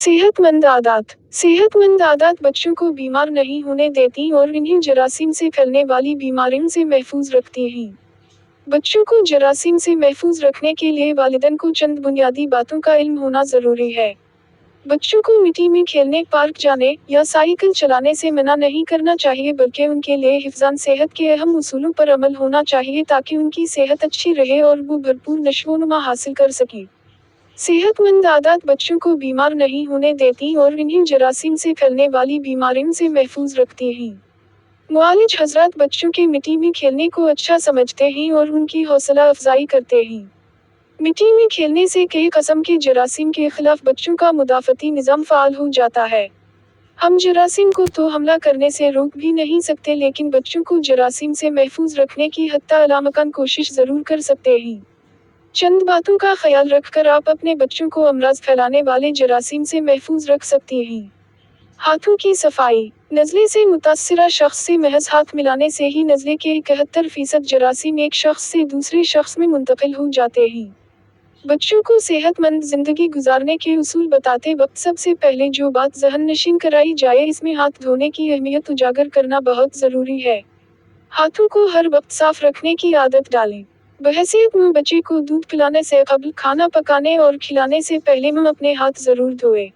सेहतमंद आदत। सेहतमंद आदत बच्चों को बीमार नहीं होने देती और इन्हें जरासीम से फैलने वाली बीमारियों से महफूज रखती हैं। बच्चों को जरासीम से महफूज रखने के लिए वालिदैन को चंद बुनियादी बातों का इल्म होना जरूरी है। बच्चों को मिट्टी में खेलने, पार्क जाने या साइकिल चलाने से मना नहीं करना चाहिए, बल्कि उनके लिए हिफ्ज़ान सेहत के अहम उसूलों पर अमल होना चाहिए ताकि उनकी सेहत अच्छी रहे और वो भरपूर नशोनुमा हासिल कर सकें। सेहतमंद आदत बच्चों को बीमार नहीं होने देती और इन्हें जरासीम से फैलने वाली बीमारियों से महफूज रखती हैं। मुआलिज हजरात बच्चों के मिट्टी में खेलने को अच्छा समझते हैं और उनकी हौसला अफजाई करते हैं। मिट्टी में खेलने से कई किस्म के जरासीम के खिलाफ बच्चों का मुदाफ़ती निज़ाम फ़ाल हो जाता है। हम जरासीम को तो हमला करने से रोक भी नहीं सकते, लेकिन बच्चों को जरासीम से महफूज रखने की हत्ता अलामकान कोशिश ज़रूर कर सकते हैं। चंद बातों का ख्याल रखकर आप अपने बच्चों को अमराज फैलाने वाले जरासीम से महफूज रख सकते हैं। हाथों की सफाई। नज़ले से मुतासिरा शख्स से महज हाथ मिलाने से ही नज़ले के 71% जरासीम एक शख्स से दूसरे शख्स में मुंतकिल हो जाते हैं। बच्चों को सेहतमंद ज़िंदगी गुजारने के उसूल बताते वक्त सबसे पहले जो बात ज़हन नशीन कराई जाए, इसमें हाथ धोने की अहमियत उजागर करना बहुत ज़रूरी है। हाथों को हर वक्त साफ रखने की आदत डालें। बहैसियत मुँह बच्चे को दूध पिलाने से कबल, खाना पकाने और खिलाने से पहले मुँह अपने हाथ ज़रूर धोए।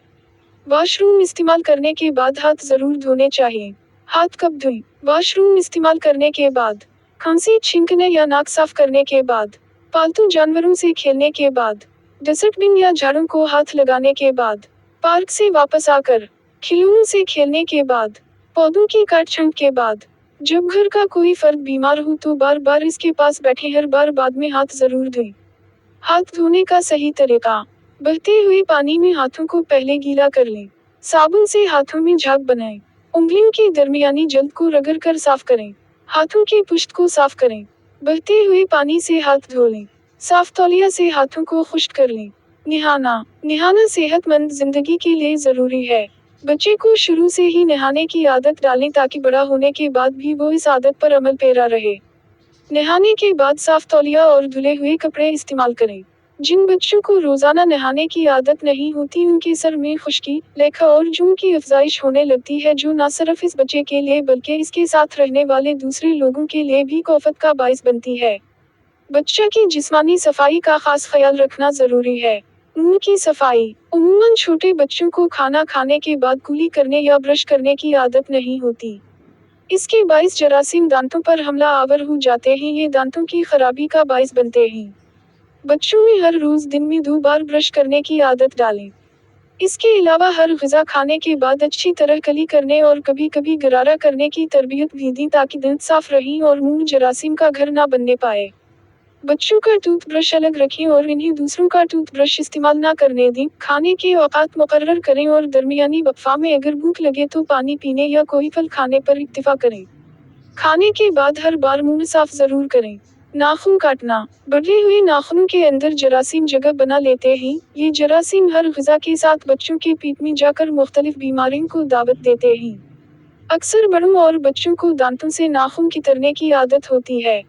वॉशरूम इस्तेमाल करने के बाद हाथ ज़रूर धोने चाहिए। हाथ कब धोएं? वॉशरूम इस्तेमाल करने के बाद, खांसी, छींकने या नाक साफ करने के बाद, पालतू जानवरों से खेलने के बाद, डस्टबिन या झाड़ू को हाथ लगाने के बाद, पार्क से वापस आकर, खिलौनों से खेलने के बाद, पौधों की काट छांट के बाद। जब घर का कोई फर्द बीमार हो तो बार बार इसके पास बैठे हर बार बाद में हाथ जरूर धोएं। हाथ धोने का सही तरीका। बहते हुए पानी में हाथों को पहले गीला कर लें। साबुन से हाथों में झाग बनाएं। उंगलियों की दरमियानी जल्द को रगड़ कर साफ करें। हाथों की पुष्ट को साफ करें। बहते हुए पानी से हाथ धो लें। साफ तौलिया से हाथों को खुश्क कर लें। नहाना सेहतमंद जिंदगी के लिए जरूरी है। बच्चे को शुरू से ही नहाने की आदत डालें ताकि बड़ा होने के बाद भी वो इस आदत पर अमल पेरा रहे। नहाने के बाद साफ तौलिया और धुले हुए कपड़े इस्तेमाल करें। जिन बच्चों को रोजाना नहाने की आदत नहीं होती, उनके सर में खुश्की, लेखा और जुम की अफजाइश होने लगती है, जो न सिर्फ इस बच्चे के लिए बल्कि इसके साथ रहने वाले दूसरे लोगों के लिए भी खौफत का बाइस बनती है। बच्चा की जिस्मानी सफाई का खास ख्याल रखना जरूरी है। मुंह की सफाई। उम्मन छोटे बच्चों को खाना खाने के बाद कुली करने या ब्रश करने की आदत नहीं होती। इसके बाइस जरासीम दांतों पर हमला आवर हो जाते हैं, ये दांतों की खराबी का बाइस बनते हैं। बच्चों में हर रोज दिन में 2 बार ब्रश करने की आदत डालें। इसके अलावा हर ग़िज़ा खाने के बाद अच्छी तरह कली करने और कभी कभी गरारा करने की तरबियत भी दें ताकि दांत साफ रहें और मुंह जरासीम का घर ना बनने पाए। बच्चों का टूथब्रश अलग रखें और इन्हें दूसरों का टूथब्रश इस्तेमाल ना करने दें। खाने के औकात मुकर्रर करें और दरमियानी वक्फा में अगर भूख लगे तो पानी पीने या कोई फल खाने पर इक्तिफा करें। खाने के बाद हर बार मुंह साफ जरूर करें। नाखून काटना। बढ़े हुए नाखूनों के अंदर जरासीम जगह बना लेते हैं। ये जरासीम हर ग़िज़ा के साथ बच्चों के पेट में जाकर मुख्तलिफ बीमारियों को दावत देते हैं। अक्सर बड़ों और बच्चों को दांतों से नाखून कितरने की आदत होती है।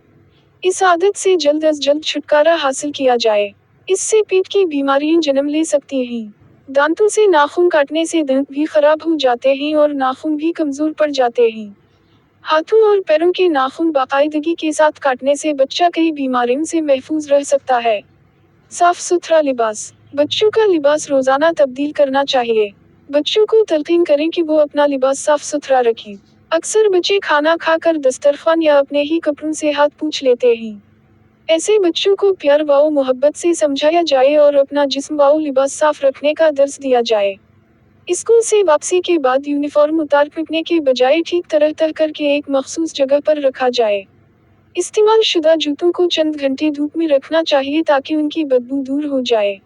इस आदत से जल्द अज जल्द छुटकारा हासिल किया जाए। इससे पेट की बीमारियां जन्म ले सकती हैं। दांतों से नाखून काटने से दांत भी खराब हो जाते हैं और नाखून भी कमजोर पड़ जाते हैं। हाथों और पैरों के नाखून बाकायदगी के साथ काटने से बच्चा कई बीमारियों से महफूज रह सकता है। साफ सुथरा लिबास। बच्चों का लिबास रोजाना तब्दील करना चाहिए। बच्चों को तलकीन करें कि वो अपना लिबास साफ सुथरा रखें। अक्सर बच्चे खाना खाकर दस्तरखान या अपने ही कपड़ों से हाथ पोंछ लेते हैं। ऐसे बच्चों को प्यार व मोहब्बत से समझाया जाए और अपना जिस्म व लिबास साफ रखने का दर्स दिया जाए। स्कूल से वापसी के बाद यूनिफॉर्म उतार फेंकने के बजाय ठीक तरह तह करके एक मखसूस जगह पर रखा जाए। इस्तेमाल शुदा जूतों को चंद घंटे धूप में रखना चाहिए ताकि उनकी बदबू दूर हो जाए।